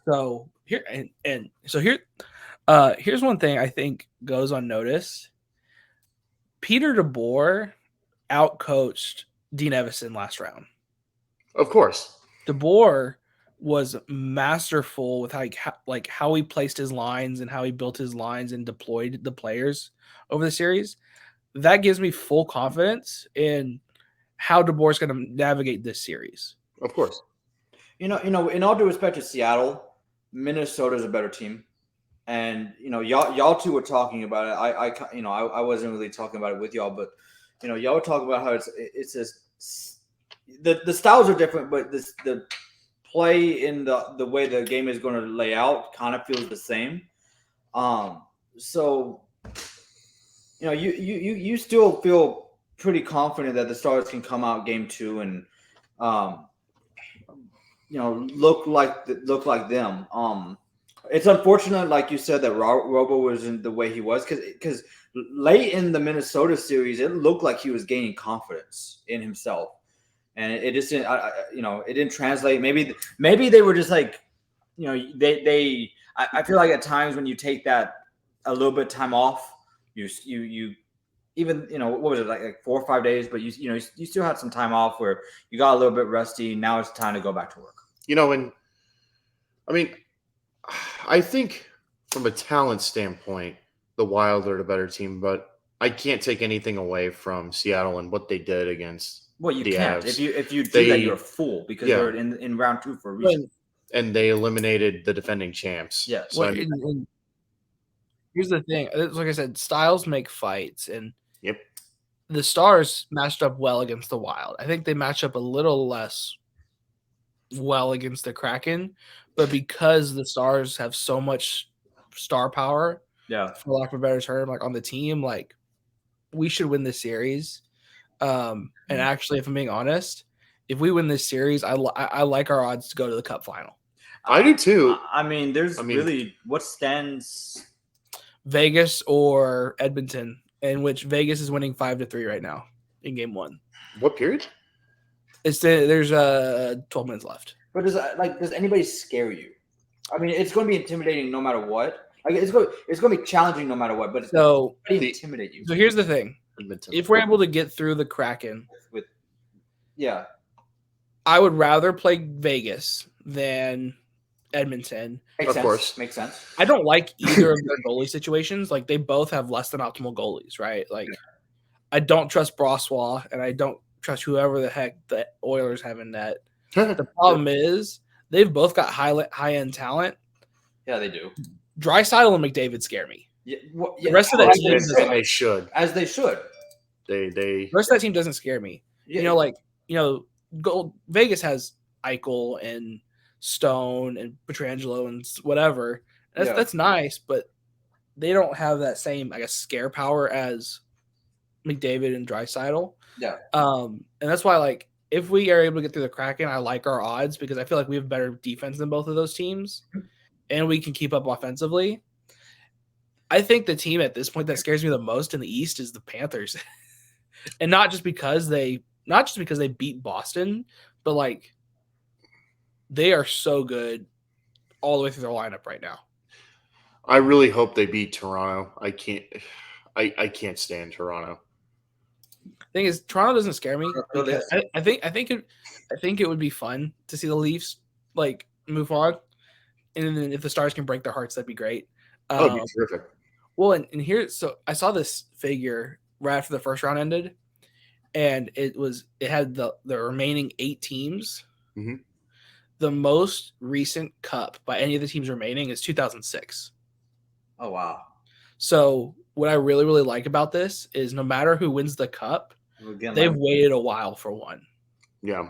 So here's one thing I think goes unnoticed. Peter DeBoer outcoached Dean Evison last round. Of course. DeBoer was masterful with how he placed his lines and how he built his lines and deployed the players over the series. That gives me full confidence in how DeBoer is going to navigate this series. Of course. In all due respect to Seattle, Minnesota is a better team. And y'all two were talking about it. I wasn't really talking about it with y'all, but y'all were talking about how it's just the styles are different, but the play in the way the game is going to lay out kind of feels the same. So you still feel pretty confident that the Stars can come out game 2 and um, look like them. It's unfortunate, like you said, that Robo was in the way he was because late in the Minnesota series, it looked like he was gaining confidence in himself, and it just didn't. It didn't translate. Maybe they were just like, they. I feel like at times when you take that a little bit of time off, you even what was it like 4 or 5 days, but you still had some time off where you got a little bit rusty. Now it's time to go back to work. And I mean, I think from a talent standpoint, the Wild are the better team, but I can't take anything away from Seattle and what they did against. Well, you the can't. Avs. If you do that, you're a fool because Yeah. they're in round 2 for a reason. And they eliminated the defending champs. Yeah. So Well, and here's the thing. Like I said, styles make fights, and Yep. the Stars matched up well against the Wild. I think they match up a little less well against the Kraken, but because the Stars have so much star power, Yeah. for lack of a better term, like on the team, like we should win this series. And actually, if I'm being honest, if we win this series, I like our odds to go to the Cup final. I do too. I mean, really what stands. Vegas or Edmonton, in which Vegas is winning 5-3 right now in game 1. What period? There's 12 minutes left. But does anybody scare you? I mean, it's going to be intimidating no matter what. Like it's going to be challenging no matter what. But it's So, going to intimidate you. so here's the thing: Edmonton. if we're able to get through the Kraken, Yeah. I would rather play Vegas than Edmonton. Makes Of sense. course. Makes sense. I don't like either of their goalie situations. Like they both have less than optimal goalies, right? Like I don't trust Brossois, and I don't trust whoever the heck the Oilers have in net. The problem is they've both got high end talent. Yeah, they do. Draisaitl and McDavid scare me. Yeah, The rest of that team And doesn't. they should. as they should. They The rest of that team doesn't scare me. Yeah. Vegas has Eichel and Stone and Pietrangelo and whatever. That's nice, but they don't have that same, I guess, scare power as McDavid and Draisaitl. Yeah. And that's why, like, if we are able to get through the Kraken, I like our odds because I feel like we have better defense than both of those teams, and we can keep up offensively. I think the team at this point that scares me the most in the East is the Panthers, and not just because they beat Boston, but like they are so good all the way through their lineup right now. I really hope they beat Toronto. I can't stand Toronto. Thing is, Toronto doesn't scare me. Really? Because I think it would be fun to see the Leafs like move on, and then if the Stars can break their hearts, that'd be great. That would be terrific. Well, and here, so I saw this figure right after the first round ended, and it had the remaining 8 teams. Mhm. The most recent cup by any of the teams remaining is 2006. Oh wow. So what I really, really like about this is no matter who wins the cup, Again, they've waited a while for one. Yeah.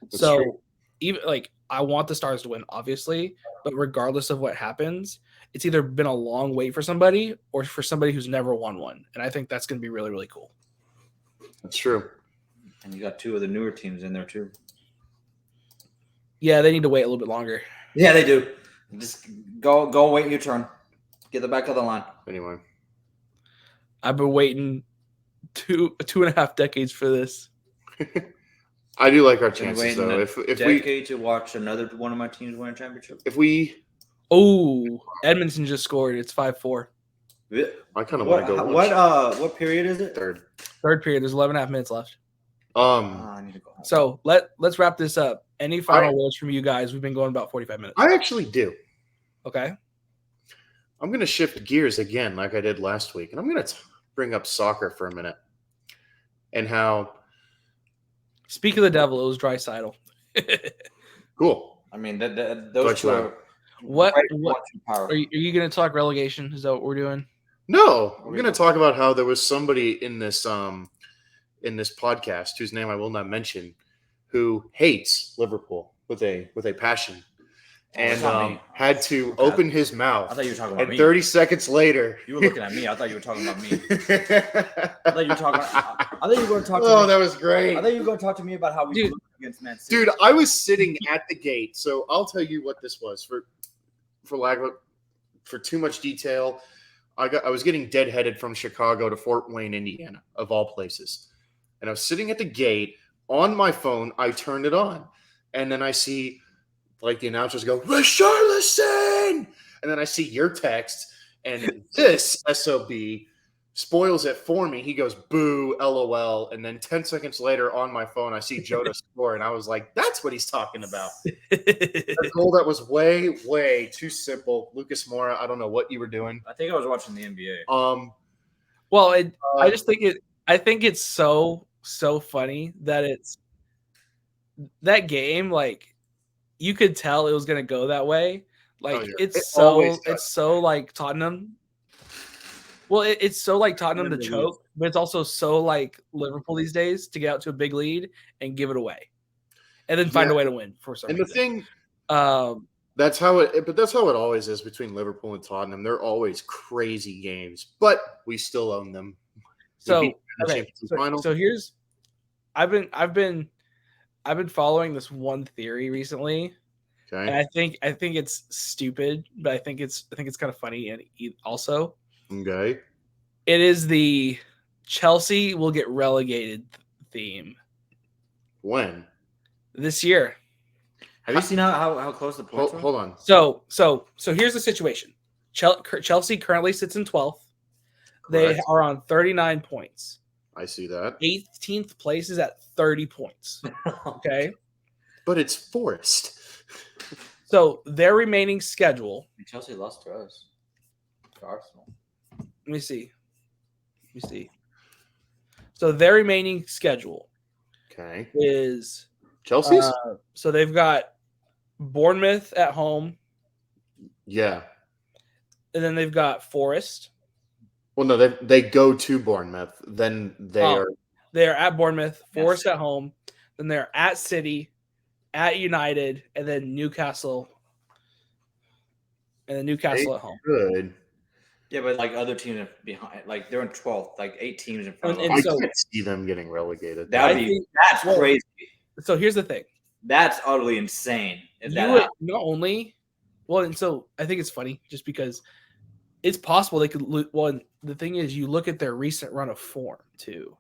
That's So true. even like I want the Stars to win, obviously, but regardless of what happens, it's either been a long wait for somebody or for somebody who's never won one. And I think that's going to be really, really cool. That's true. and you got 2 of the newer teams in there too. Yeah, they need to wait a little bit longer. Yeah, they do. Just go wait your turn. Get the back of the line. Anyway. I've been waiting two and a half decades for this. I do like our Been chances waiting though. a If we decade to watch another one of my teams win a championship. Oh, Edmonton just scored. It's 5-4. I kind of want to go What period is it? third. Third period. There's 11 and a half minutes left. I need to go home. So let's wrap this up. Any final words from you guys? We've been going about 45 minutes. I actually do. Okay. I'm going to shift gears again like I did last week, and I'm going to bring up soccer for a minute and how Speak of the devil, it was Draisaitl. cool. I mean, those But two are What one, two power. are you going to talk relegation? Is that what we're doing? No, we're going to talk about how there was somebody in this podcast whose name I will not mention who hates Liverpool with a passion that's not and me. had to open his I mouth. thought you were talking about And me. 30 seconds later, You were looking at me. I thought you were talking about me. I thought you were talking. I thought you were going to talk to oh, me. that was great. I thought you were going to talk to me about how we Dude, look against Man City. Dude, I was sitting at the gate, so I'll tell you what this was for too much detail. I was getting deadheaded from Chicago to Fort Wayne, Indiana, of all places. And I was sitting at the gate on my phone. I turned it on. And then I see like the announcers go, Richarlison! And then I see your text. And this SOB spoils it for me. He goes, boo, LOL. And then 10 seconds later on my phone, I see Jota score. And I was like, that's what he's talking about. A goal that was way, way too simple. Lucas Moura, I don't know what you were doing. I think I was watching the NBA. Well, I just think I think it's so funny that it's that game. Like you could tell it was going to go that way. Like it's so like Tottenham. Well, it's so like Tottenham to choke, but it's also so like Liverpool these days to get out to a big lead and give it away, and then find a way to win for some reason. The thing, that's how it always is between Liverpool and Tottenham. They're always crazy games, but we still own them. So here's, I've been following this one theory recently, and I think it's stupid, but I think it's kind of funny and also. Okay. It is the Chelsea will get relegated theme. When? This year. Have you seen how close the points are? Hold on. So here's the situation. Chelsea currently sits in 12th. They are on 39 points. I see that. 18th place is at 30 points. Okay. But it's Forest. So their remaining schedule. Chelsea lost to us. To Arsenal. Let me see. So their remaining schedule is Chelsea's? So they've got Bournemouth at home. Yeah. And then they've got Forest. Well, no, they go to Bournemouth. Then they're at Bournemouth, Forest at home. Then they're at City, at United, and then Newcastle. And then Newcastle at home. Good. Yeah, but like other teams are behind, like they're in 12th, like 8 teams in front of them. I can't see them getting relegated. That's crazy. So here's the thing. That's utterly insane. And so I think it's funny just because it's possible they could lose. Well, the thing is, you look at their recent run of form too.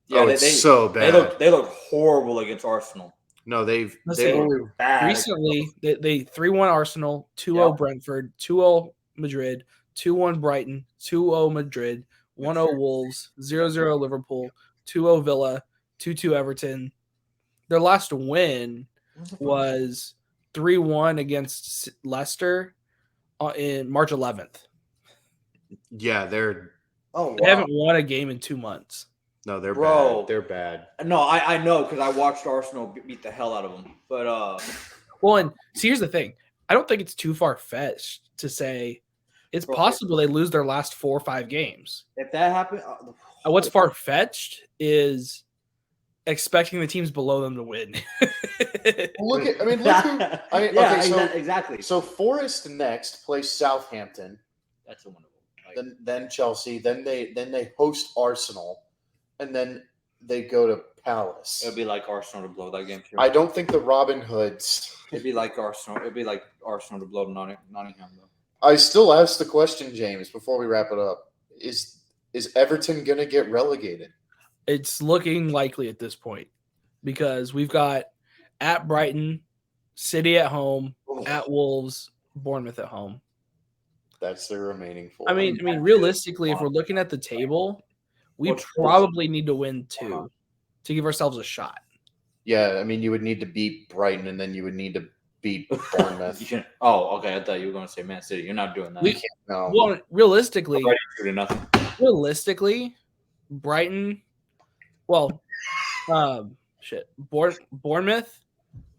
Yeah, it's so bad. They look horrible against Arsenal. No, they were bad. Recently, they 3-1 Arsenal, 2-0 Brentford, 2-0 Madrid, 2-1 Brighton, 2-0 Madrid, 1-0 Wolves, 0-0 Liverpool, 2-0 Villa, 2-2 Everton. Their last win was 3-1 against Leicester in March 11th. Yeah, they haven't won a game in 2 months. No, they're bad. They're bad. No, I know because I watched Arsenal beat the hell out of them. But well, and see, here's the thing. I don't think it's too far-fetched to say it's possible they lose their last 4 or 5 games. If that happened, what's far-fetched is expecting the teams below them to win. Exactly. So Forest next plays Southampton. That's a wonderful. Then Chelsea. Then they host Arsenal, and then they go to Palace. It'd be like Arsenal to blow that game too. I don't think the Robin Hoods. It'd be like Arsenal. It'd be like Arsenal to blow Nottingham though. I still ask the question, James, before we wrap it up. Is Everton going to get relegated? It's looking likely at this point because we've got at Brighton, City at home, at Wolves, Bournemouth at home. That's their remaining 4. I mean, realistically, if we're looking at the table, we probably need to win 2 to give ourselves a shot. Yeah, I mean, you would need to beat Brighton, and then you would need to beat Bournemouth. Okay. I thought you were going to say Man City. You're not doing that. No. Well, realistically, nothing. Brighton. Well, Bournemouth,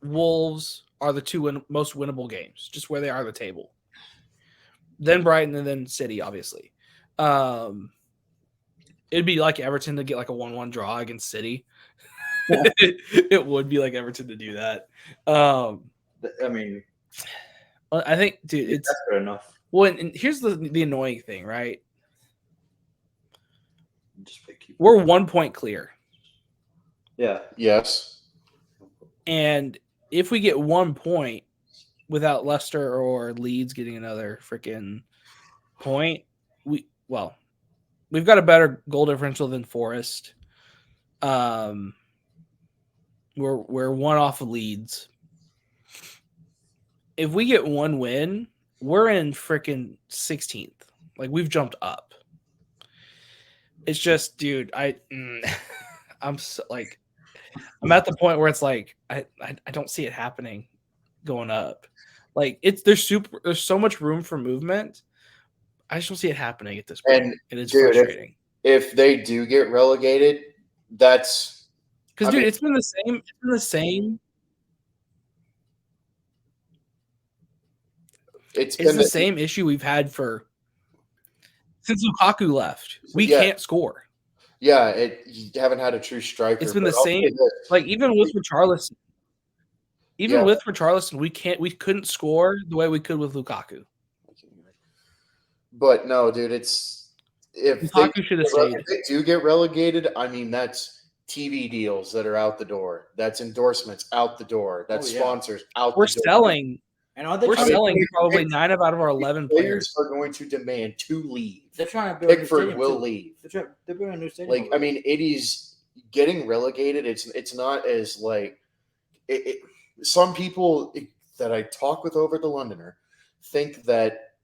Wolves are the 2 most winnable games, just where they are on the table. Then Brighton and then City, obviously. It'd be like Everton to get like a 1-1 draw against City. It would be like Everton to do that. I mean, I think, dude, that's good enough. Well, and here's the annoying thing, right? We're 1 point clear. Yeah. Yes. And if we get 1 point without Leicester or Leeds getting another freaking point, we've got a better goal differential than Forest. We're 1 off of Leeds. If we get 1 win, we're in freaking 16th. Like, we've jumped up. It's just, dude, I'm so, like, I'm at the point where it's like I don't see it happening going up. Like, there's so much room for movement. I just don't see it happening at this point. And it is dude, frustrating. If they do get relegated, that's because dude, it's been the same. It's been the same. It's the same issue we've had since Lukaku left. We can't score. Yeah, you haven't had a true striker. It's been the same. Like, even with Richarlison. With Richarlison, we couldn't score the way we could with Lukaku. But no, dude, if Lukaku should have stayed. If they do get relegated, I mean, that's TV deals that are out the door. That's endorsements out the door. That's sponsors out the door. We're selling. And we're selling probably 9 out of our 11 players are going to demand to leave. They're trying to build Pickford will leave. They're building a new stadium. Like, I mean, it is getting relegated. It's not as like some people that I talk with over the Londoner think that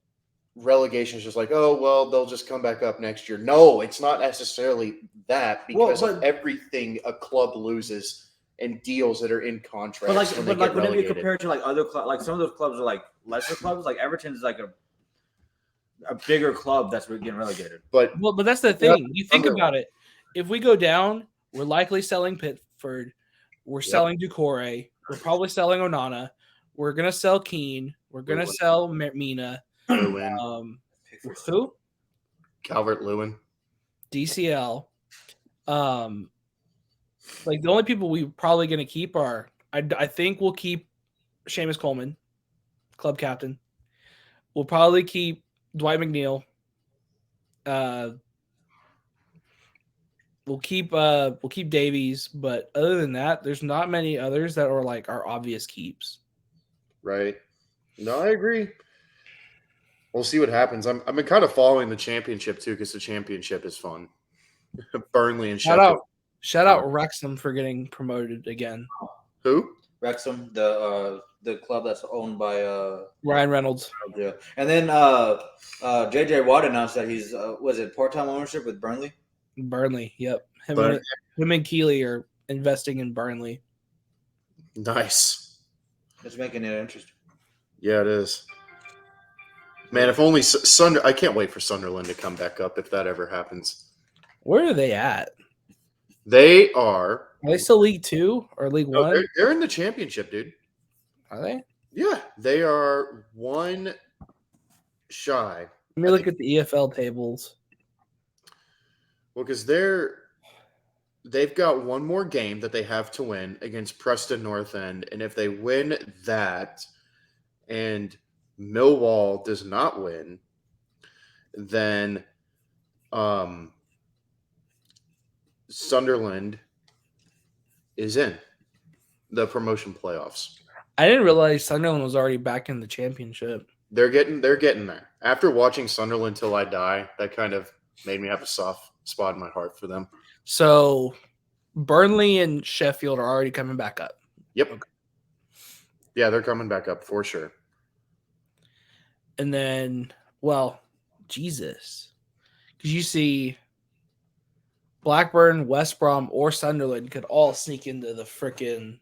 relegation is just like, oh, well, they'll just come back up next year. No, it's not necessarily that because of everything a club loses and deals that are in contracts. But whenever you compare it to like other clubs, like some of those clubs are like lesser clubs. Like Everton's like a bigger club that's getting relegated. But that's the thing. You think about it. If we go down, we're likely selling Pickford. We're selling Doucouré. We're probably selling Onana. We're gonna sell Keane. We're gonna sell Mina. Lewin. Who? Calvert-Lewin. DCL. Like, the only people we're probably going to keep are, I think we'll keep Seamus Coleman, club captain. We'll probably keep Dwight McNeil. We'll keep Davies, but other than that, there's not many others that are like our obvious keeps. Right. No, I agree. We'll see what happens. I've been kind of following the championship too because the championship is fun. Burnley and Sheffield. Shout out Wrexham for getting promoted again. Who? Wrexham, the club that's owned by Ryan Reynolds. Yeah, and then JJ Watt announced that he's was it part-time ownership with Burnley? Burnley, yep. Him and Keeley are investing in Burnley. Nice. It's making it interesting. Yeah, it is. Man, if only I can't wait for Sunderland to come back up if that ever happens. Where are they at? They are they still League 2 or League 1? They're in the championship, dude. Are they? Yeah, they are 1 shy. Let me look at the EFL tables. Well, because they've got 1 more game that they have to win against Preston North End, and if they win that, and Millwall does not win, then Sunderland is in the promotion playoffs. I didn't realize Sunderland was already back in the championship. They're getting there. After watching Sunderland Till I Die, that kind of made me have a soft spot in my heart for them. So Burnley and Sheffield are already coming back up. Yep. Okay. Yeah, they're coming back up for sure. And then, Jesus. Because you see Blackburn, West Brom, or Sunderland could all sneak into the freaking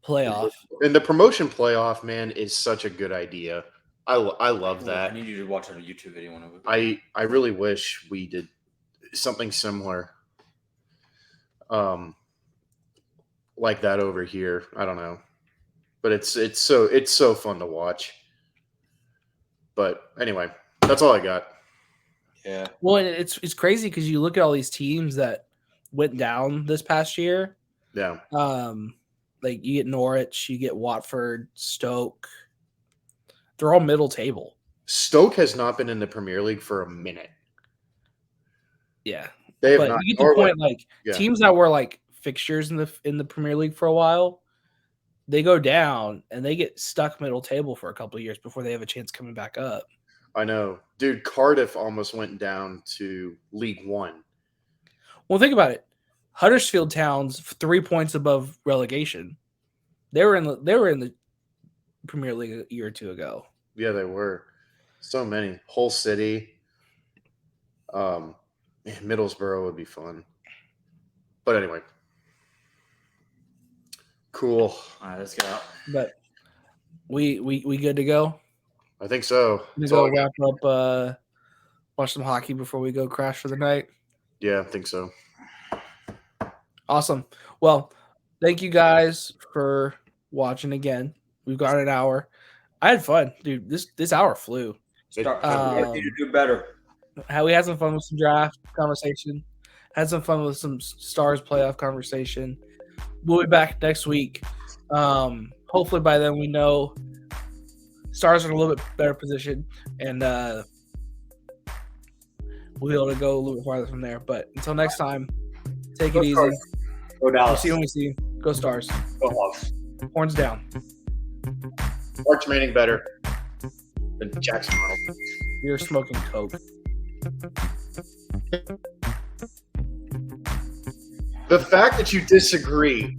playoff. And the promotion playoff, man, is such a good idea. I love that. I need you to watch a YouTube video one of it. I really wish we did something similar like that over here. I don't know. But it's so fun to watch. But anyway, that's all I got. Yeah. Well, it's crazy because you look at all these teams that went down this past year. Yeah. Like you get Norwich, you get Watford, Stoke. They're all middle table. Stoke has not been in the Premier League for a minute. Yeah. They have but not. You get the point, teams that were like fixtures in the Premier League for a while they go down and they get stuck middle table for a couple of years before they have a chance coming back up. I know. Dude, Cardiff almost went down to League One. Well, think about it. Huddersfield Town's 3 points above relegation. They were in the Premier League a year or two ago. Yeah, they were. So many. Hull City. Middlesbrough would be fun. But anyway. Cool. All right, let's get out. But we good to go? I think so. We That's go all I got. wrap up, watch some hockey before we go crash for the night. Yeah, I think so. Awesome. Well, thank you guys for watching again. We've got an hour. I had fun, dude. This hour flew. We need to do better. We had some fun with some draft conversation. Had some fun with some Stars playoff conversation. We'll be back next week. Hopefully by then we know Stars are in a little bit better position, and we'll be able to go a little bit farther from there. But until next time, take it easy. Stars. Go We'll Dallas. see you when we see you. Go Stars. Go Hawks. Horns down. March Manning better than Jackson Arnold. You're smoking coke. The fact that you disagree